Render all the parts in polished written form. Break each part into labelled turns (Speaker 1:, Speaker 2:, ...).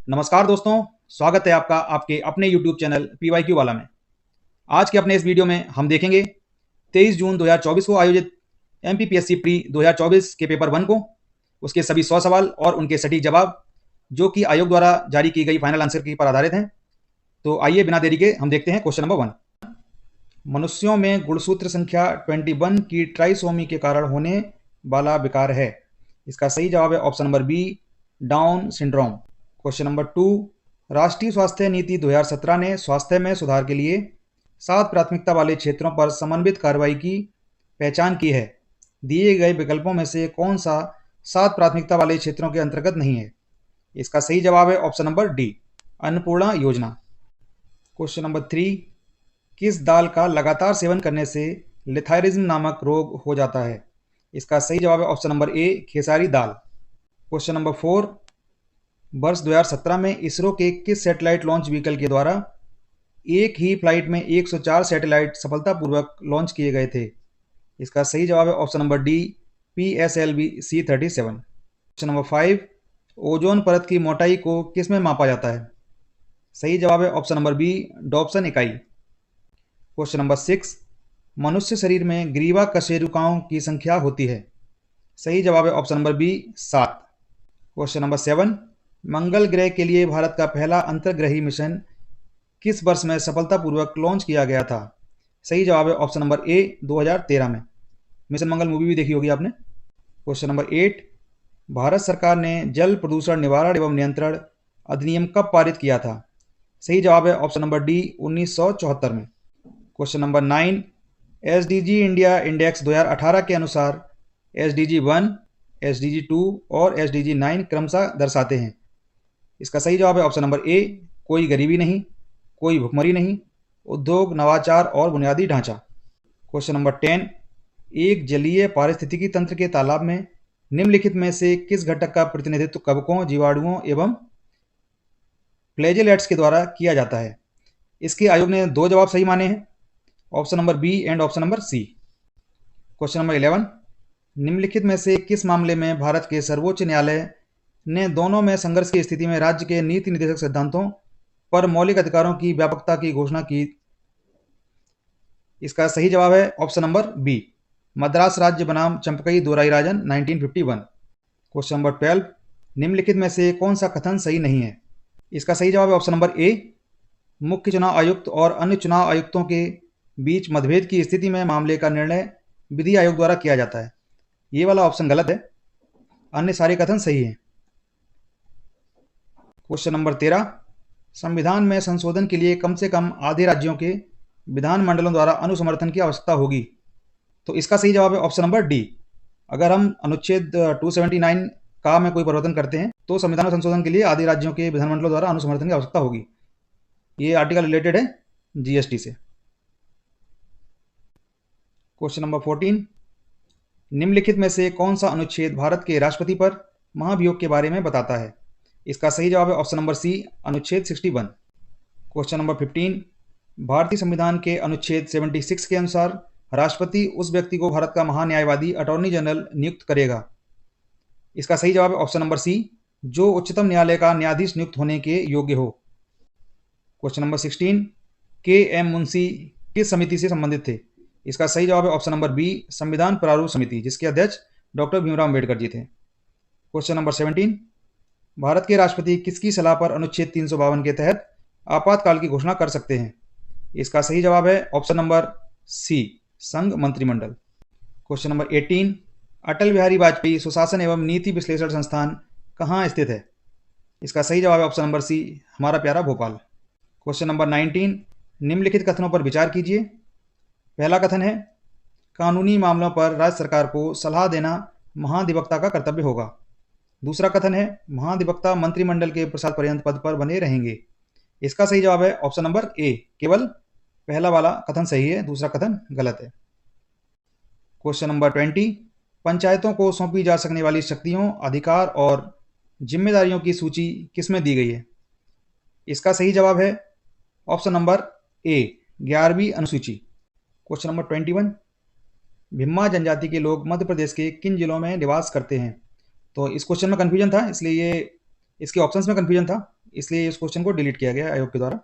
Speaker 1: नमस्कार दोस्तों, स्वागत है आपका आपके अपने YouTube चैनल PYQ वाला में। आज के अपने इस वीडियो में हम देखेंगे 23 जून 2024 को आयोजित MPPSC प्री 2024 के पेपर 1 को, उसके सभी 100 सवाल और उनके सटीक जवाब जो कि आयोग द्वारा जारी की गई फाइनल आंसर की पर आधारित हैं। तो आइए बिना देरी के हम देखते हैं क्वेश्चन नंबर 1। मनुष्यों में गुणसूत्र संख्या 21 की ट्राइसोमी के कारण होने वाला विकार है। इसका सही जवाब है option number B, Down syndrome. Question number 2, राष्ट्रीय स्वास्थ्य नीति 2017 ने स्वास्थ्य में सुधार के लिए 7 प्राथमिकता वाले क्षेत्रों पर समन्वित कार्रवाई की पहचान की है। दिए गए विकल्पों में से कौन सा 7 प्राथमिकता वाले क्षेत्रों के अंतर्गत नहीं है? इसका सही जवाब है ऑप्शन नंबर डी, अन्नपूर्णा योजना। क्वेश्चन नंबर 3, किस दाल का लगातार सेवन करने से लिथायरिज्म नामक रोग हो जाता है? इसका सही जवाब है ऑप्शन नंबर ए, खेसारी दाल। क्वेश्चन नंबर 4, वर्ष 2017 में इसरो के किस सैटेलाइट लॉन्च व्हीकल के द्वारा एक ही फ्लाइट में 104 सैटेलाइट सफलतापूर्वक लॉन्च किए गए थे? इसका सही जवाब है option number D, PSLV C-37। Question number 5, ozone परत की मोटाई को किस में मापा जाता है? सही जवाब है ऑप्शन नंबर बी, डॉप्सन इकाई। क्वेश्चन नंबर 6, मनुष्य शरीर में ग्रीवा कशेरुकाओं की संख्या होती है? सही जवाब है option number B, 7। Question number 7, मंगल ग्रह के लिए भारत का पहला अंतर्ग्रही मिशन किस वर्ष में सफलतापूर्वक लॉन्च किया गया था? सही जवाब है ऑप्शन नंबर ए, 2013 में। मिशन मंगल मूवी भी देखी होगी आपने। क्वेश्चन नंबर 8, भारत सरकार ने जल प्रदूषण निवारण एवं नियंत्रण अधिनियम कब पारित किया था? सही जवाब है ऑप्शन नंबर डी, 1974 में। Question number 9, SDG India index 2018 के अनुसार SDG 1, SDG 2 और SDG 9 क्रमशः दर्शाते हैं। इसका सही जवाब है ऑप्शन नंबर ए, कोई गरीबी नहीं, कोई भुखमरी नहीं, उद्योग, नवाचार और बुनियादी ढांचा। क्वेश्चन नंबर 10, एक जलीय पारिस्थितिकी तंत्र के तालाब में निम्नलिखित में से किस घटक का प्रतिनिधित्व कवकों, जीवाणुओं एवं फ्लैजेलेट्स के द्वारा किया जाता है? इसके आयोग ने 2 जवाब सही माने हैं, option number B and option number C. Question number 11, निम्नलिखित में से किस मामले में भारत के सर्वोच्च न्यायालय ने दोनों में संघर्ष की स्थिति में राज्य के नीति निर्देशक सिद्धांतों पर मौलिक अधिकारों की व्यापकता की घोषणा की? इसका सही जवाब है ऑप्शन नंबर बी, मद्रास राज्य बनाम चंपकई दोराईराजन 1951। क्वेश्चन नंबर 12, निम्नलिखित में से कौन सा कथन सही नहीं है? इसका सही जवाब है ऑप्शन नंबर ए, मुख्य चुनाव आयुक्त और अन्य चुनाव आयुक्तों के बीच मतभेद की स्थिति में मामले का निर्णय विधि आयोग द्वारा किया जाता है। ये वाला ऑप्शन गलत है, अन्य सारे कथन सही हैं। क्वेश्चन नंबर 13, संविधान में संशोधन के लिए कम से कम आधे राज्यों के विधानमंडलों द्वारा अनुसमर्थन की आवश्यकता होगी। तो इसका सही जवाब है ऑप्शन नंबर डी। अगर हम अनुच्छेद 279 का में कोई परिवर्तन करते हैं तो संविधान में संशोधन के लिए आधे राज्यों के विधानमंडलों द्वारा अनुसमर्थन की आवश्यकता होगी। ये आर्टिकल रिलेटेड है GST से। क्वेश्चन नंबर 14, निम्नलिखित में से कौन सा अनुच्छेद भारत के राष्ट्रपति पर महाभियोग के बारे में बताता है? इसका सही जवाब है ऑप्शन नंबर सी, अनुच्छेद 61। क्वेश्चन नंबर 15, भारतीय संविधान के अनुच्छेद 76 के अनुसार राष्ट्रपति उस व्यक्ति को भारत का महान्यायवादी अटॉर्नी जनरल नियुक्त करेगा। इसका सही जवाब है ऑप्शन नंबर सी, जो उच्चतम न्यायालय का न्यायाधीश नियुक्त होने के योग्य हो। क्वेश्चन नंबर 16, KM मुंशी किस समिति से संबंधित थे? इसका सही जवाब है ऑप्शन नंबर बी, संविधान प्रारूप समिति, जिसके अध्यक्ष डॉक्टर भीमराव अम्बेडकर जी थे। क्वेश्चन नंबर 17, भारत के राष्ट्रपति किसकी सलाह पर अनुच्छेद 352 के तहत आपातकाल की घोषणा कर सकते हैं? इसका सही जवाब है ऑप्शन नंबर सी, संघ मंत्रिमंडल। क्वेश्चन नंबर 18, अटल बिहारी वाजपेयी सुशासन एवं नीति विश्लेषण संस्थान कहाँ स्थित है? इसका सही जवाब है ऑप्शन नंबर सी, हमारा प्यारा भोपाल। क्वेश्चन नंबर 19, निम्नलिखित कथनों पर विचार कीजिए। पहला कथन है, कानूनी मामलों पर राज्य सरकार को सलाह देना महाधिवक्ता का कर्तव्य होगा। दूसरा कथन है, महाधिवक्ता मंत्रिमंडल के प्रसाद पर्यंत पद पर बने रहेंगे। इसका सही जवाब है ऑप्शन नंबर ए, केवल पहला वाला कथन सही है, दूसरा कथन गलत है। क्वेश्चन नंबर 20, पंचायतों को सौंपी जा सकने वाली शक्तियों, अधिकार और जिम्मेदारियों की सूची किसमें दी गई है? इसका सही जवाब है ऑप्शन नंबर ए, 11वीं अनुसूची। क्वेश्चन नंबर 21, भिम्मा जनजाति के लोग मध्य प्रदेश के किन जिलों में निवास करते हैं? तो इस क्वेश्चन में कन्फ्यूजन था, इसलिए ये इसके ऑप्शंस में कन्फ्यूजन था। इसलिए इस क्वेश्चन को डिलीट किया गया आयोग के द्वारा।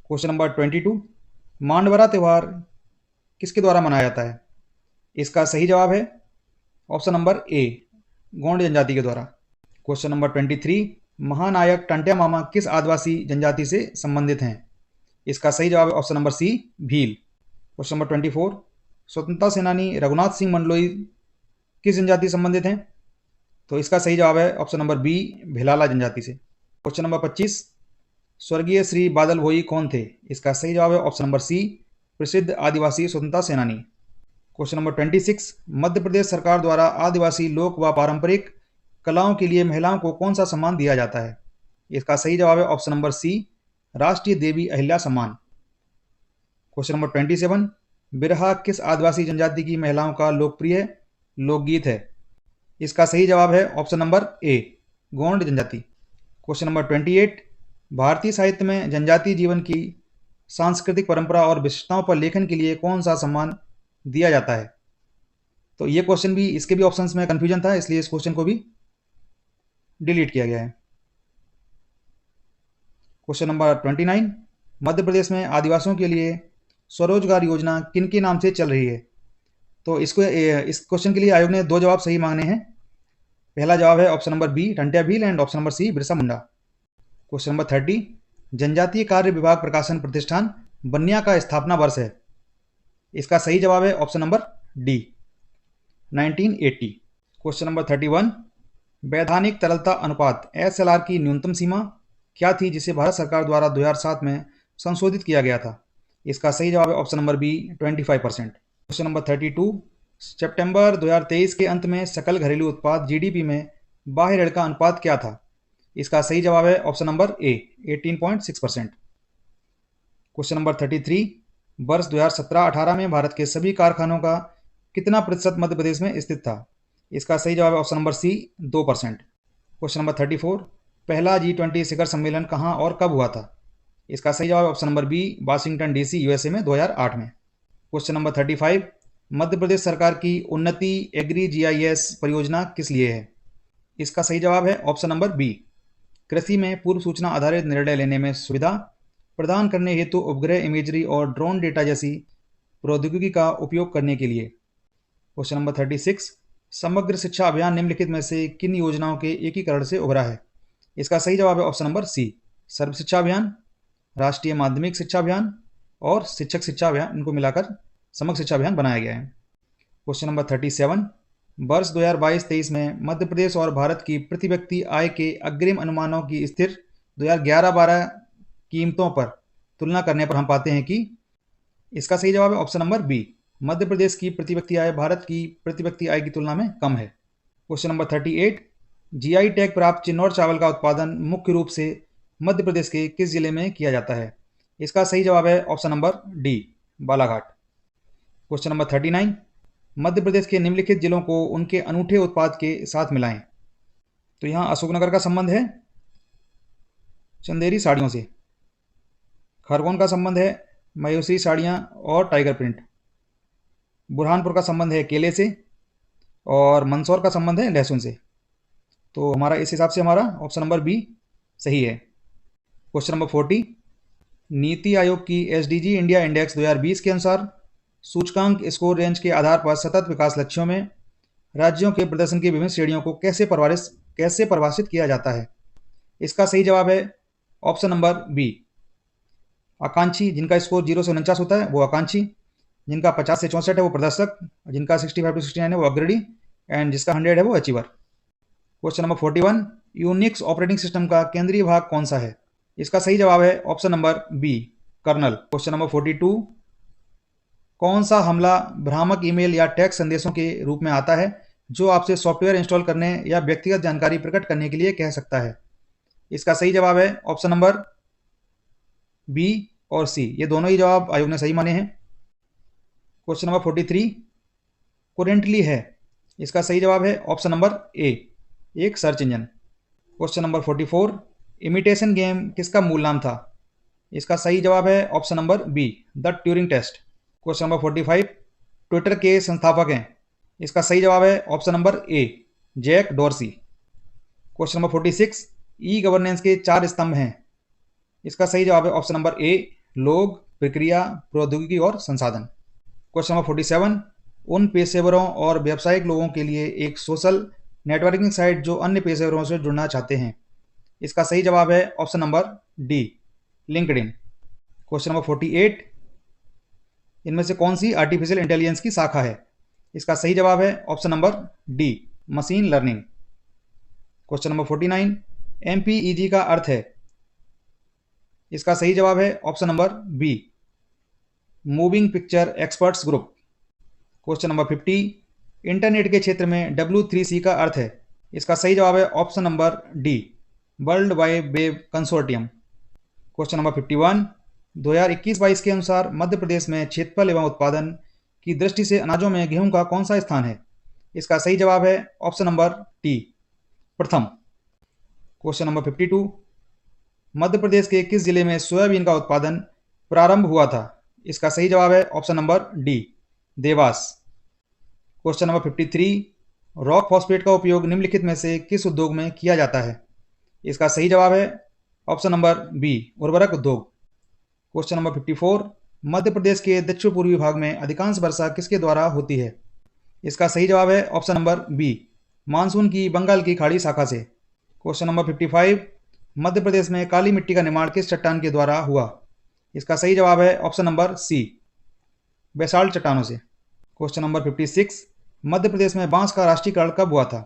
Speaker 1: क्वेश्चन नंबर 22, मांडवरा त्यौहार किसके द्वारा मनाया जाता है? इसका सही जवाब है ऑप्शन नंबर ए, गोंड जनजाति के द्वारा। क्वेश्चन नंबर 23, महानायक टंट्या मामा किस आदिवासी जनजाति से संबंधित हैं? इसका सही जवाब है option number C, Bhil. Question number 24, स्वतंत्रता सेनानी रघुनाथ सिंह मंडलोई किस जनजाति से संबंधित हैं? तो इसका सही जवाब है ऑप्शन नंबर बी, भिलाला जनजाति से। क्वेश्चन नंबर 25, स्वर्गीय श्री बादल भोई कौन थे? इसका सही जवाब है ऑप्शन नंबर सी, प्रसिद्ध आदिवासी स्वतंत्रता सेनानी। क्वेश्चन नंबर 26, मध्य प्रदेश सरकार द्वारा आदिवासी लोक व पारंपरिक कलाओं के लिए महिलाओं को कौन सा सम्मान दिया जाता है? इसका सही जवाब है ऑप्शन नंबर सी, राष्ट्रीय देवी अहिल्या सम्मान। क्वेश्चन नंबर 27, बिरहा किस आदिवासी जनजाति की महिलाओं का लोकप्रिय लोकगीत है? इसका सही जवाब है ऑप्शन नंबर ए, गोंड जनजाति। क्वेश्चन नंबर 28, भारतीय साहित्य में जनजातीय जीवन की सांस्कृतिक परंपरा और विशेषताओं पर लेखन के लिए कौन सा सम्मान दिया जाता है? तो ये क्वेश्चन भी, इसके भी ऑप्शंस में कंफ्यूजन था, इसलिए इस क्वेश्चन को भी डिलीट किया गया है। क्वेश्चन नंबर 29, मध्य प्रदेश में आदिवासियों के लिए स्वरोजगार योजना किन के नाम से चल रही है? तो इस क्वेश्चन के लिए आयोग ने दो जवाब सही मांगने हैं। पहला जवाब है option number B, Tantya Bhil, and option number C, Birsa Munda. Question number 30, जनजातीय कार्य विभाग प्रकाशन प्रतिष्ठान बनिया का स्थापना वर्ष है? इसका सही जवाब है option number D, 1980। Question number 31, वैधानिक तरलता अनुपात SLR की न्यूनतम सीमा क्या थी जिसे भारत सरकार द्वारा 2007 में संशोधित किया गया था? इसका सही जवाब है option number B, 25%। Question number 32, सितंबर 2023 के अंत में सकल घरेलू उत्पाद GDP में बाह्य ऋण का अनुपात क्या था? इसका सही जवाब है ऑप्शन नंबर ए, 18.6%। क्वेश्चन नंबर 33, वर्ष 2017-18 में भारत के सभी कारखानों का कितना प्रतिशत मध्य प्रदेश में स्थित था? इसका सही जवाब है option number C, 2%। Question number 34, पहला G20 शिखर सम्मेलन कहाँ और कब हुआ था? इसका सही जवाब है option number B, Washington DC USA में 2008 में। क्वेश्चन नंबर 35, मध्य प्रदेश सरकार की उन्नति एग्री GIS परियोजना किस लिए है? इसका सही जवाब है ऑप्शन नंबर बी, कृषि में पूर्व सूचना आधारित निर्णय लेने में सुविधा प्रदान करने हेतु उपग्रह इमेजरी और ड्रोन डेटा जैसी प्रौद्योगिकी का उपयोग करने के लिए। क्वेश्चन नंबर 36, समग्र शिक्षा अभियान निम्नलिखित में से किन योजनाओं के एकीकरण से उभरा है? इसका सही जवाब है ऑप्शन नंबर सी, सर्व शिक्षा अभियान, राष्ट्रीय माध्यमिक शिक्षा अभियान और शिक्षक शिक्षा अभियान, इनको मिलाकर समग्र शिक्षा अभियान बनाया गया है। क्वेश्चन नंबर 37, वर्ष 2022-23 में मध्य प्रदेश और भारत की प्रति व्यक्ति आय के अग्रिम अनुमानों की स्थिर 2011-12 कीमतों पर तुलना करने पर हम पाते हैं कि इसका सही जवाब है option number B, Madhya Pradesh की प्रति व्यक्ति आय भारत की प्रति व्यक्ति आय की तुलना में कम है। क्वेश्चन नंबर 38, GI टैग प्राप्त चिन्नौर चावल का उत्पादन मुख्य रूप से मध्य प्रदेश के किस जिले में किया जाता है? इसका सही जवाब है option number D, Balaghat. Question number 39, Madhya Pradesh के निम्नलिखित जिलों को उनके अनूठे उत्पाद के साथ मिलाएं। तो यहाँ अशोकनगर का संबंध है चंदेरी साड़ियों से, खरगोन का संबंध है मयूसी साड़ियाँ और टाइगर प्रिंट, बुरहानपुर का संबंध है केले से और मंदसौर का संबंध है लहसुन से। तो हमारा इस हिसाब से हमारा ऑप्शन नंबर बी सही है। क्वेश्चन नंबर 40, नीति आयोग की SDG इंडिया इंडेक्स 2020 के अनुसार सूचकांक स्कोर रेंज के आधार पर सतत विकास लक्ष्यों में राज्यों के प्रदर्शन की विभिन्न श्रेणियों को कैसे परिभाषित किया जाता है? इसका सही जवाब है ऑप्शन नंबर बी, आकांक्षी। जिनका स्कोर 0 से 49 होता है वो आकांक्षी, जिनका 50 से 64 है वो प्रदर्शक, जिनका 65 से 69 है वो अग्रणी, एंड जिसका 100 है वो achiever. Question number 41, Unix operating system का केंद्रीय भाग कौन सा है? इसका सही जवाब है option number B, colonel. Question number 42, कौन सा हमला भ्रामक ईमेल या टेक्स्ट संदेशों के रूप में आता है जो आपसे सॉफ्टवेयर इंस्टॉल करने या व्यक्तिगत जानकारी प्रकट करने के लिए कह सकता है? इसका सही जवाब है ऑप्शन नंबर बी और सी, ये दोनों ही जवाब आयोग ने सही माने हैं। क्वेश्चन नंबर 43, करेंटली है, इसका सही जवाब है ऑप्शन नंबर ए, एक search engine. Question number 44, imitation game किसका मूल नाम था? इसका सही जवाब है option number B, the Turing test. Question number 45, Twitter के संस्थापक हैं? इसका सही जवाब है option number A, Jack Dorsey. Question number 46, e governance के 4 स्तंभ हैं। इसका सही जवाब है ऑप्शन नंबर ए, लोग, प्रक्रिया, प्रौद्योगिकी और संसाधन। क्वेश्चन नंबर 47, उन पेशेवरों और व्यावसायिक लोगों के लिए एक सोशल नेटवर्किंग साइट जो अन्य पेशेवरों से जुड़ना चाहते हैं। इसका सही जवाब है option number D, LinkedIn. Question number 48, इनमें से कौन सी आर्टिफिशियल इंटेलिजेंस की शाखा है? इसका सही जवाब है option number D, machine learning. Question number 49, MPEG का अर्थ है? इसका सही जवाब है option number B, moving picture experts group. Question number 50, internet के क्षेत्र में W3C का अर्थ है? इसका सही जवाब है option number D, world wide web consortium. Question number 51, 2021-22 के अनुसार मध्य प्रदेश में क्षेत्रफल एवं उत्पादन की दृष्टि से अनाजों में गेहूं का कौन सा स्थान है? इसका सही जवाब है ऑप्शन नंबर टी, प्रथम। क्वेश्चन नंबर 52, मध्य प्रदेश के किस जिले में सोयाबीन का उत्पादन प्रारंभ हुआ था? इसका सही जवाब है option number D, Dewas. Question number 53, rock phosphate का उपयोग निम्नलिखित में से किस उद्योग में किया जाता है? इसका सही जवाब है ऑप्शन नंबर बी, उर्वरक उद्योग। क्वेश्चन नंबर 54, मध्य प्रदेश के दक्षिण पूर्वी भाग में अधिकांश वर्षा किसके द्वारा होती है? इसका सही जवाब है ऑप्शन नंबर बी, मानसून की बंगाल की खाड़ी शाखा से। क्वेश्चन नंबर 55, मध्य प्रदेश में काली मिट्टी का निर्माण किस चट्टान के द्वारा हुआ? इसका सही जवाब है ऑप्शन नंबर सी, बेसाल्ट चट्टानों से। क्वेश्चन नंबर 56, मध्य प्रदेश में बांस का राष्ट्रीयकरण कब हुआ था?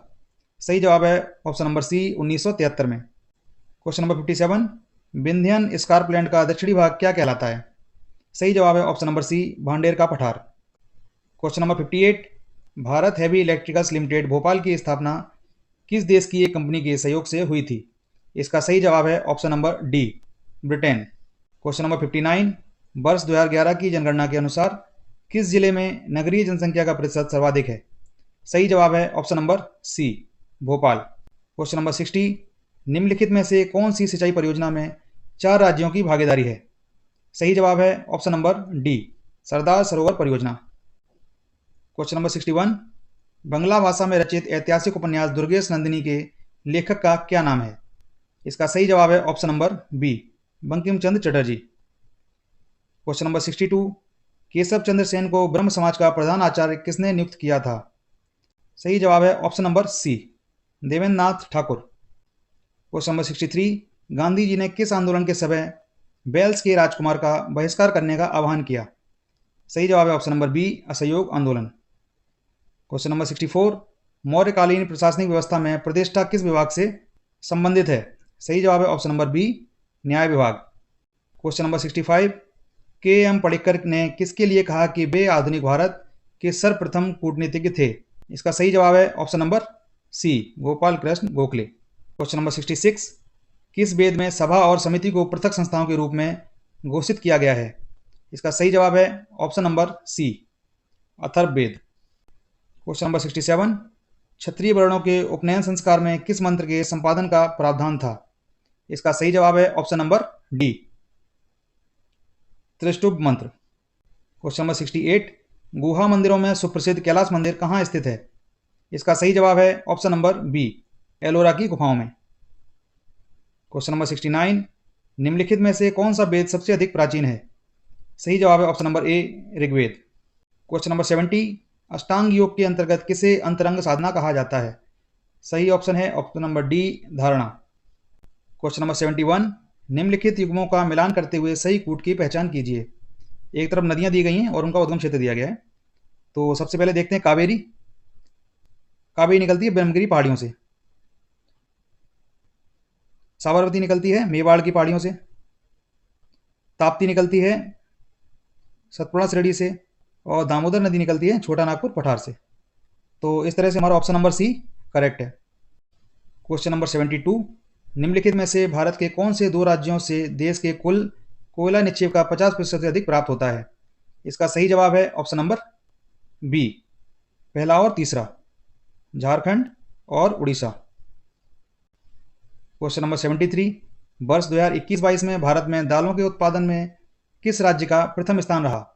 Speaker 1: सही जवाब है ऑप्शन नंबर सी, 1973 में। क्वेश्चन नंबर 57, विंध्यन स्कार्पलैंड का दक्षिणी भाग क्या कहलाता है? सही जवाब है ऑप्शन नंबर सी, भांडेर का पठार। Question number 58, Bharat heavy electricals limited Bhopal की स्थापना किस देश की एक कंपनी के सहयोग से हुई थी? इसका सही जवाब है option number D, Britain. Question number 59, वर्ष 2011 की जनगणना के अनुसार किस जिले में नगरीय जनसंख्या का प्रतिशत सर्वाधिक है? सही जवाब है option number C, Bhopal. Question number 60, निम्नलिखित में से कौन सी सिंचाई परियोजना में 4 राज्यों की भागीदारी है? सही जवाब है option number D, Sardar Sarovar परियोजना। क्वेश्चन नंबर 61, बंगला भाषा में रचित ऐतिहासिक उपन्यास दुर्गेश नंदिनी के लेखक का क्या नाम है? इसका सही जवाब है option number B, Bankim Chandra Chatterjee. Question number 62, Keshav Chandra Sen को ब्रह्म समाज का प्रधान आचार्य किसने नियुक्त किया था? सही जवाब है ऑप्शन नंबर सी, देवेंद्र नाथ ठाकुर। क्वेश्चन नंबर 63, गांधी जी ने किस आंदोलन के समय वेल्स के राजकुमार का बहिष्कार करने का आह्वान किया? सही जवाब है ऑप्शन नंबर बी, असहयोग आंदोलन। क्वेश्चन नंबर 64, मौर्यकालीन प्रशासनिक व्यवस्था में प्रतिष्ठा किस विभाग से संबंधित है? सही जवाब है ऑप्शन नंबर बी, न्याय विभाग। Question number 65, KM. पडिक्कर ने किसके लिए कहा कि वे आधुनिक भारत के सर्वप्रथम कूटनीतिज्ञ थे? इसका सही जवाब है option number C, Gopal Krishna Gokhale. Question number 66, किस वेद में सभा और समिति को पृथक संस्थाओं के रूप में घोषित किया गया है? इसका सही जवाब है option number C, Atharvaveda. Question number 67, क्षत्रिय वर्णों के उपनयन संस्कार में किस मंत्र के संपादन का प्रावधान था? इसका सही जवाब है ऑप्शन नंबर डी, त्रिष्टुप मंत्र। क्वेश्चन नंबर 68, गुहा मंदिरों में सुप्रसिद्ध कैलाश मंदिर कहाँ स्थित है? इसका सही जवाब है ऑप्शन नंबर बी, एलोरा की गुफाओं में। क्वेश्चन नंबर 69, निम्नलिखित में से कौन सा वेद सबसे अधिक प्राचीन है? सही जवाब है option number A, Rigveda. Question number 70, Ashtanga योग के अंतर्गत किसे अंतरंग साधना कहा जाता है? सही ऑप्शन है ऑप्शन नंबर डी, धारणा। क्वेश्चन नंबर 71, निम्नलिखित युग्मों का मिलान करते हुए सही कूट की पहचान कीजिए। एक तरफ नदियां दी गई हैं और उनका उद्गम क्षेत्र दिया गया है। तो सबसे पहले देखते हैं कावेरी। कावेरी निकलती है ब्रह्मगिरी पहाड़ियों से। साबरमती निकलती है मेवाड़ की पहाड़ियों से। ताप्ती निकलती है सतपुड़ा श्रेणी से। और दामोदर नदी निकलती है छोटा नागपुर पठार से। तो इस तरह से हमारा ऑप्शन नंबर सी करेक्ट है। क्वेश्चन नंबर 72, निम्नलिखित में से भारत के कौन से 2 राज्यों से देश के कुल कोयला निक्षेप का 50% से अधिक प्राप्त होता है? इसका सही जवाब है ऑप्शन नंबर बी, पहला और तीसरा, झारखंड और उड़ीसा। क्वेश्चन नंबर 73, वर्ष 2021-22 में भारत में दालों के उत्पादन में किस राज्य का प्रथम स्थान रहा?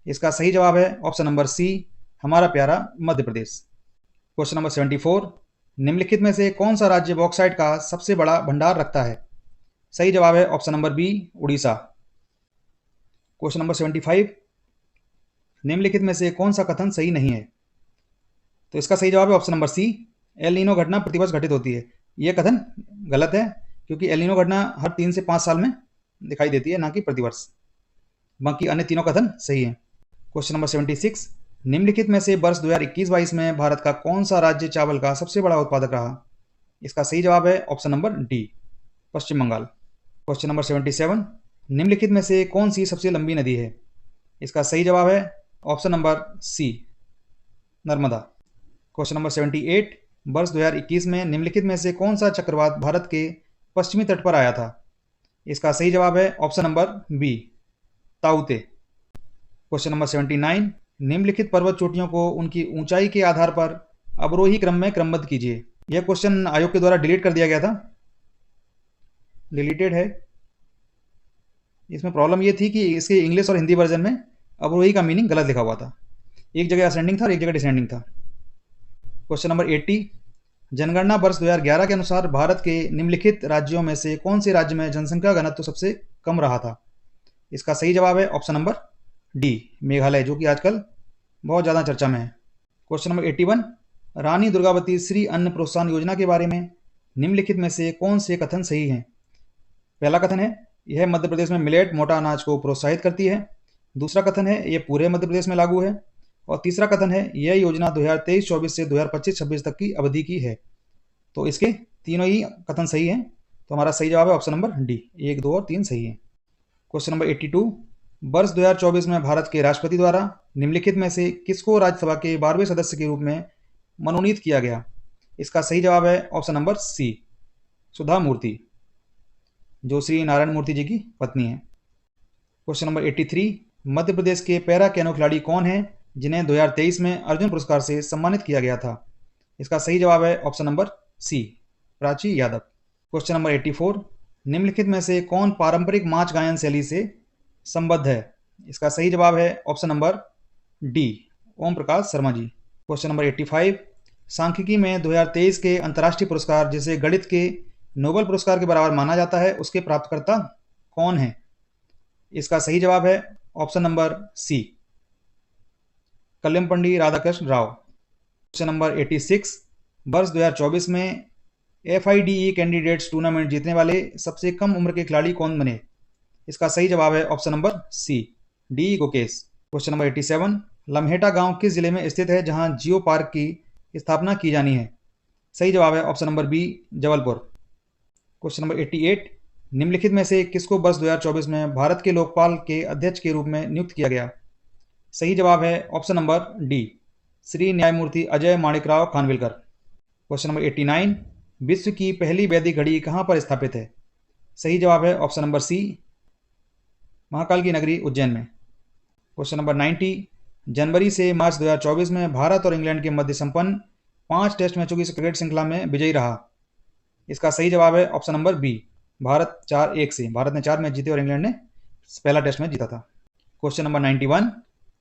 Speaker 1: इसका सही जवाब है ऑप्शन नंबर सी, हमारा प्यारा मध्य प्रदेश। क्वेश्चन नंबर 74, निम्नलिखित में से कौन सा राज्य बॉक्साइट का सबसे बड़ा भंडार रखता है? सही जवाब है option number B, Orissa. Question number 75, निम्नलिखित में से कौन सा कथन सही नहीं है? तो इसका सही जवाब है option number C, El Nino घटना प्रतिवर्ष घटित होती है। यह कथन गलत है, क्योंकि एल नीनो घटना हर 3 से 5 साल में दिखाई देती है, ना कि प्रतिवर्ष। बाकी अन्य तीनों कथन सही है। क्वेश्चन नंबर 76, निम्नलिखित में से वर्ष 2021-22 में भारत का कौन सा राज्य चावल का सबसे बड़ा उत्पादक रहा? इसका सही जवाब है ऑप्शन नंबर डी, पश्चिम बंगाल। क्वेश्चन नंबर 77, निम्नलिखित में से कौन सी सबसे लंबी नदी है? इसका सही जवाब है option number C, Narmada. Question number 78, वर्ष 2021 में निम्नलिखित में से कौन सा चक्रवात भारत के पश्चिमी तट पर आया था? इसका सही जवाब है ऑप्शन नंबर बी, ताउते। क्वेश्चन नंबर 79, निम्नलिखित पर्वत चोटियों को उनकी ऊंचाई के आधार पर अवरोही क्रम में क्रमबद्ध कीजिए। यह क्वेश्चन आयोग के द्वारा डिलीट कर दिया गया था, डिलीटेड है। इसमें प्रॉब्लम यह थी कि इसके इंग्लिश और हिंदी वर्जन में अवरोही का मीनिंग गलत लिखा हुआ था, एक जगह असेंडिंग था और एक जगह डिसेंडिंग था। क्वेश्चन नंबर 80, जनगणना वर्ष 2011 के अनुसार भारत के निम्नलिखित राज्यों में से कौन से राज्य में जनसंख्या घनत्व सबसे कम रहा था? इसका सही जवाब है ऑप्शन नंबर डी, मेघालय, जो कि आजकल बहुत ज़्यादा चर्चा में है। क्वेश्चन नंबर 81, रानी दुर्गावती श्री अन्न प्रोत्साहन योजना के बारे में निम्नलिखित में से कौन से कथन सही हैं? पहला कथन है यह मध्य प्रदेश में मिलेट, मोटा अनाज को प्रोत्साहित करती है। दूसरा कथन है यह पूरे मध्य प्रदेश में लागू है। और तीसरा कथन है यह योजना 2023-24 से 2025-26 तक की अवधि की है। तो इसके तीनों ही कथन सही हैं, तो हमारा सही जवाब है ऑप्शन नंबर डी, 1, 2 और 3 सही है। क्वेश्चन नंबर 82, वर्ष 2024 में भारत के राष्ट्रपति द्वारा निम्नलिखित में से किसको राज्यसभा के 12वें सदस्य के रूप में मनोनीत किया गया? इसका सही जवाब है ऑप्शन नंबर सी, सुधा मूर्ति, जो श्री नारायण मूर्ति जी की पत्नी है। क्वेश्चन नंबर 83, मध्य प्रदेश के पैरा कैनो खिलाड़ी कौन है जिन्हें 2023 में अर्जुन पुरस्कार से सम्मानित किया गया था? इसका सही जवाब है option number C, Prachi Yadav. Question number 84, निम्नलिखित में से कौन पारंपरिक माच गायन शैली से संबद्ध है? इसका सही जवाब है option number D, Om Prakash Sharma ji. Question number 85, सांख्यिकी में 2023 के अंतर्राष्ट्रीय पुरस्कार जिसे गणित के नोबेल पुरस्कार के बराबर माना जाता है उसके प्राप्तकर्ता कौन है? इसका सही जवाब है option number C, Kallampandi Radhakrishna Rao. Question number 86, वर्ष 2024 में FIDE कैंडिडेट्स टूर्नामेंट जीतने वाले सबसे कम उम्र के खिलाड़ी कौन बने? इसका सही जवाब है option number C, D Gukesh. Question number 87, Lamheta गांव किस जिले में स्थित है जहां जियो पार्क की स्थापना की जानी है? सही जवाब है option number B, Jabalpur. Question number 88, निम्नलिखित में से किसको वर्ष 2024 में भारत के लोकपाल के अध्यक्ष के रूप में नियुक्त किया गया? सही जवाब है ऑप्शन नंबर डी, श्री न्यायमूर्ति अजय माणिकराव खानविलकर। क्वेश्चन नंबर 89, विश्व की पहली वैदिक घड़ी कहां पर स्थापित है? सही जवाब है ऑप्शन नंबर सी, महाकाल की नगरी उज्जैन में। क्वेश्चन नंबर 90, जनवरी से मार्च 2024 में भारत और इंग्लैंड के मध्य संपन्न 5 टेस्ट मैचों की क्रिकेट श्रृंखला में विजयी रहा? इसका सही जवाब है ऑप्शन नंबर बी, भारत 4-1 से। भारत ने 4 मैच जीते और इंग्लैंड ने पहला टेस्ट मैच जीता था। क्वेश्चन नंबर 91,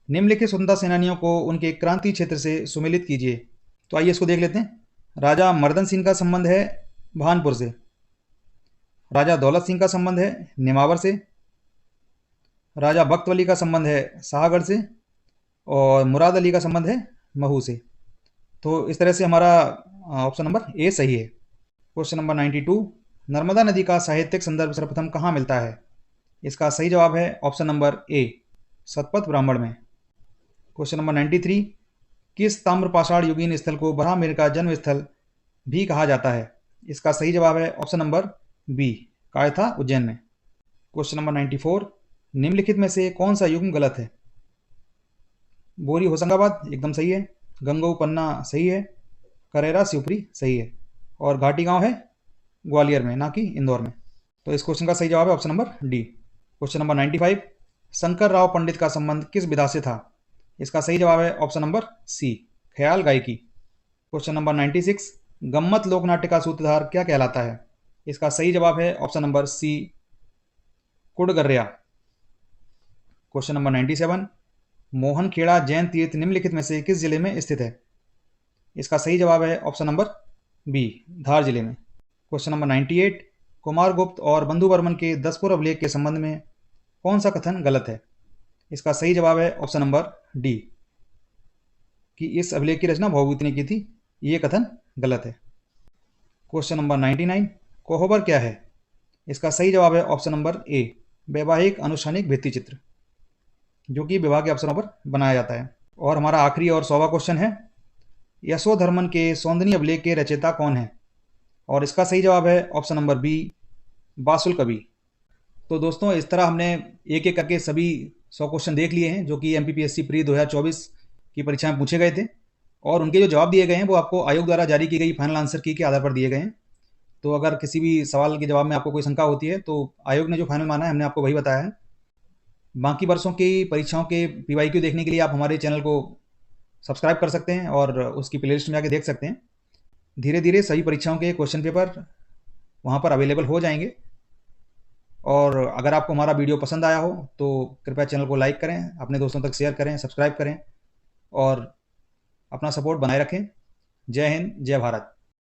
Speaker 1: निम्नलिखित स्वतंत्रता सेनानियों को उनके क्रांति क्षेत्र से सुमेलित कीजिए। तो आइए इसको देख लेते हैं। राजा मर्दन सिंह का संबंध है भानपुर से, राजा दौलत सिंह का संबंध है नेमावर से, राजा बख्त वली का संबंध है शाहगढ़ से, और मुराद अली का संबंध है महू से। तो इस तरह से हमारा ऑप्शन नंबर ए सही है। क्वेश्चन नंबर 92, नर्मदा नदी का साहित्यिक संदर्भ सर्वप्रथम कहाँ मिलता है? इसका सही जवाब है ऑप्शन नंबर ए, शतपथ ब्राह्मण में। क्वेश्चन नंबर 93, किस ताम्रपाषाण युगीन स्थल को बराहमिहिर का जन्म स्थल भी कहा जाता है? इसका सही जवाब है option number B, Kayatha Ujjain में। क्वेश्चन नंबर 94, निम्नलिखित में से कौन सा युग्म गलत है? बोरी होशंगाबाद एकदम सही है, गंगोह पन्ना सही है, करेरा शिवपुरी सही है, और घाटी गांव है ग्वालियर में, ना कि इंदौर में। तो इस क्वेश्चन का सही जवाब है option number D. Question number 95, Shankar Rao Pandit का संबंध किस विधा से था? इसका सही जवाब है ऑप्शन नंबर सी, ख्याल गायकी। क्वेश्चन नंबर 96, गम्मत लोकनाट्य का सूत्रधार क्या कहलाता है? इसका सही जवाब है option number C, Kudgarya. Question number 97, Mohankheda Jain तीर्थ निम्नलिखित में से किस जिले में स्थित है? इसका सही जवाब है ऑप्शन नंबर बी, धार जिले में। क्वेश्चन नंबर 98, कुमारगुप्त और बंधुवर्मन के 10पुर अभिलेख के संबंध में कौन सा कथन गलत है? इसका सही जवाब है ऑप्शन नंबर डी, कि इस अभिलेख की रचना भौभूति ने की थी। ये कथन गलत है। क्वेश्चन नंबर 99, कोहबर क्या है? इसका सही जवाब है ऑप्शन नंबर ए, वैवाहिक अनुष्ठानिक भित्तिचित्र, जो कि विवाह के अवसरों पर बनाया जाता है। और हमारा आखिरी और 100वां क्वेश्चन है, यशोधर्मन के सौंदनी अभिलेख के रचयिता कौन है? और इसका सही जवाब है ऑप्शन नंबर बी, बासुल कवि। तो दोस्तों, इस तरह हमने एक एक करके सभी 100 क्वेश्चन देख लिए हैं जो कि एमपीपीएससी प्री 2024 की परीक्षा में पूछे गए थे, और उनके जो जवाब दिए गए हैं वो आपको आयोग द्वारा जारी की गई फाइनल आंसर की के आधार पर दिए गए हैं। तो अगर किसी भी सवाल के जवाब में आपको कोई शंका होती है तो आयोग ने जो फाइनल माना है हमने आपको वही बताया है। बाकी वर्षों की परीक्षाओं के पीवाईक्यू देखने के लिए आप हमारे चैनल को सब्सक्राइब कर सकते हैं और उसकी प्लेलिस्ट में जाके देख सकते हैं। धीरे धीरे सभी परीक्षाओं के क्वेश्चन पेपर वहाँ पर अवेलेबल हो जाएंगे। और अगर आपको हमारा वीडियो पसंद आया हो तो कृपया चैनल को लाइक करें, अपने दोस्तों तक शेयर करें, सब्सक्राइब करें और अपना सपोर्ट बनाए रखें। जय हिंद, जय भारत।